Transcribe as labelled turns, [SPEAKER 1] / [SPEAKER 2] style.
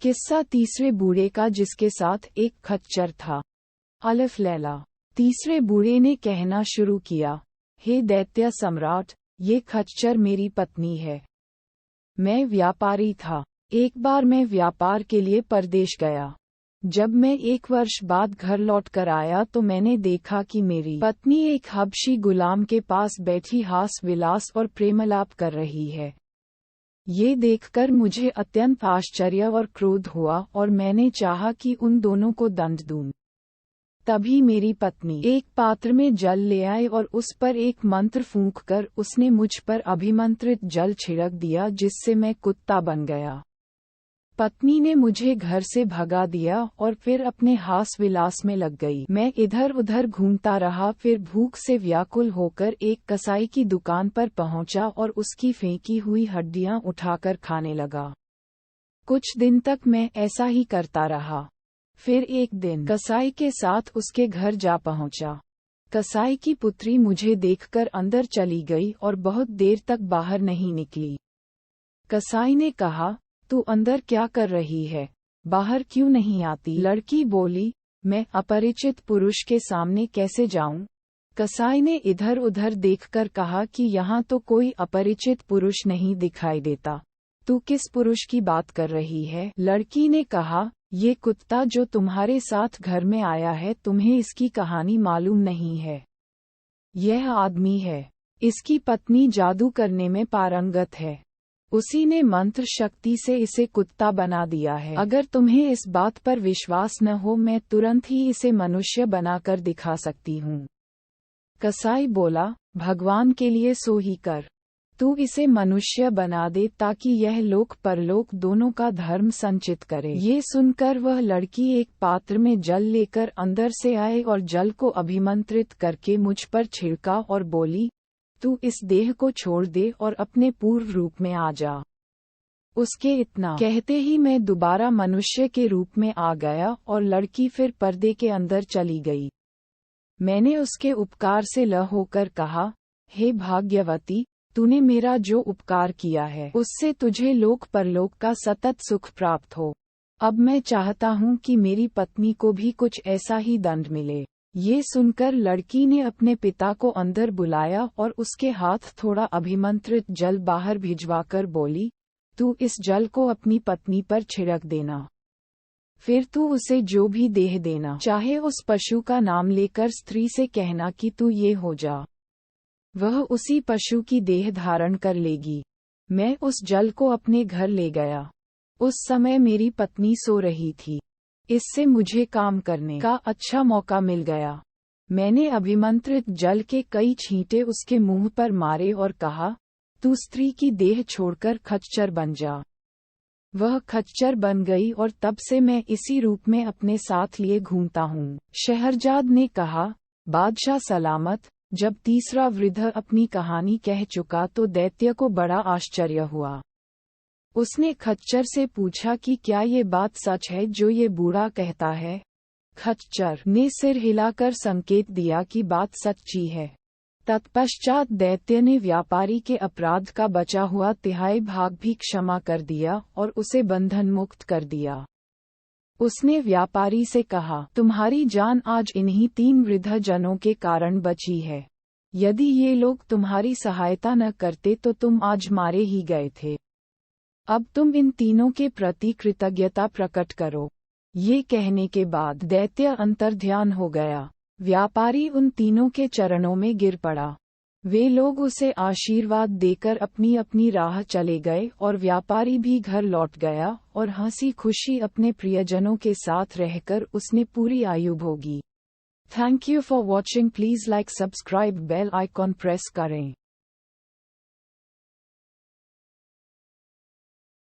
[SPEAKER 1] किस्सा तीसरे बूढ़े का जिसके साथ एक खच्चर था। अलिफ लैला। तीसरे बूढ़े ने कहना शुरू किया, हे दैत्य सम्राट, ये खच्चर मेरी पत्नी है। मैं व्यापारी था। एक बार मैं व्यापार के लिए परदेश गया। जब मैं 1 वर्ष बाद घर लौट कर आया तो मैंने देखा कि मेरी पत्नी एक हबशी गुलाम के पास बैठी हास विलास और प्रेमलाप कर रही है। ये देखकर मुझे अत्यंत आश्चर्य और क्रोध हुआ और मैंने चाहा कि उन दोनों को दंड दूं। तभी मेरी पत्नी एक पात्र में जल ले आए और उस पर एक मंत्र फूंककर उसने मुझ पर अभिमंत्रित जल छिड़क दिया, जिससे मैं कुत्ता बन गया। पत्नी ने मुझे घर से भगा दिया और फिर अपने हास विलास में लग गई। मैं इधर उधर घूमता रहा, फिर भूख से व्याकुल होकर एक कसाई की दुकान पर पहुंचा और उसकी फेंकी हुई हड्डियां उठाकर खाने लगा। कुछ दिन तक मैं ऐसा ही करता रहा। फिर एक दिन कसाई के साथ उसके घर जा पहुंचा। कसाई की पुत्री मुझे देखकर अंदर चली गई और बहुत देर तक बाहर नहीं निकली। कसाई ने कहा, तू अंदर क्या कर रही है, बाहर क्यों नहीं आती? लड़की बोली, मैं अपरिचित पुरुष के सामने कैसे जाऊं? कसाई ने इधर उधर देखकर कहा कि यहाँ तो कोई अपरिचित पुरुष नहीं दिखाई देता। तू किस पुरुष की बात कर रही है? लड़की ने कहा, ये कुत्ता जो तुम्हारे साथ घर में आया है, तुम्हें इसकी कहानी मालूम नहीं है। यह आदमी है। इसकी पत्नी जादू करने में पारंगत है। उसी ने मंत्र शक्ति से इसे कुत्ता बना दिया है। अगर तुम्हें इस बात पर विश्वास न हो, मैं तुरंत ही इसे मनुष्य बनाकर दिखा सकती हूँ। कसाई बोला, भगवान के लिए सो ही कर। तू इसे मनुष्य बना दे ताकि यह लोक परलोक दोनों का धर्म संचित करे। ये सुनकर वह लड़की एक पात्र में जल लेकर अंदर से आए और जल को अभिमंत्रित करके मुझ पर छिड़का और बोली, तू इस देह को छोड़ दे और अपने पूर्व रूप में आ जा। उसके इतना कहते ही मैं दोबारा मनुष्य के रूप में आ गया और लड़की फिर पर्दे के अंदर चली गई। मैंने उसके उपकार से लह होकर कहा, हे भाग्यवती, तूने मेरा जो उपकार किया है उससे तुझे लोक परलोक का सतत सुख प्राप्त हो। अब मैं चाहता हूँ कि मेरी पत्नी को भी कुछ ऐसा ही दंड मिले। ये सुनकर लड़की ने अपने पिता को अंदर बुलाया और उसके हाथ थोड़ा अभिमंत्रित जल बाहर भिजवाकर बोली, तू इस जल को अपनी पत्नी पर छिड़क देना। फिर तू उसे जो भी देह देना चाहे उस पशु का नाम लेकर स्त्री से कहना कि तू ये हो जा। वह उसी पशु की देह धारण कर लेगी। मैं उस जल को अपने घर ले गया। उस समय मेरी पत्नी सो रही थी। इससे मुझे काम करने का अच्छा मौका मिल गया। मैंने अभिमंत्रित जल के कई छींटे उसके मुंह पर मारे और कहा, तू स्त्री की देह छोड़कर खच्चर बन जा। वह खच्चर बन गई और तब से मैं इसी रूप में अपने साथ लिए घूमता हूँ। शहरजाद ने कहा, बादशाह सलामत। जब तीसरा वृद्ध अपनी कहानी कह चुका तो दैत्य को बड़ा आश्चर्य हुआ। उसने खच्चर से पूछा कि क्या ये बात सच है जो ये बूढ़ा कहता है? खच्चर ने सिर हिलाकर संकेत दिया कि बात सच्ची है। तत्पश्चात दैत्य ने व्यापारी के अपराध का बचा हुआ तिहाई भाग भी क्षमा कर दिया और उसे बंधन मुक्त कर दिया। उसने व्यापारी से कहा, तुम्हारी जान आज इन्हीं 3 वृद्ध जनों के कारण बची है। यदि ये लोग तुम्हारी सहायता न करते तो तुम आज मारे ही गए थे। अब तुम इन तीनों के प्रति कृतज्ञता प्रकट करो। ये कहने के बाद दैत्य अंतर्ध्यान हो गया। व्यापारी उन तीनों के चरणों में गिर पड़ा। वे लोग उसे आशीर्वाद देकर अपनी अपनी राह चले गए और व्यापारी भी घर लौट गया और हंसी खुशी अपने प्रियजनों के साथ रहकर उसने पूरी आयु भोगी। Thank you for watching. Please like, subscribe, bell icon press करें।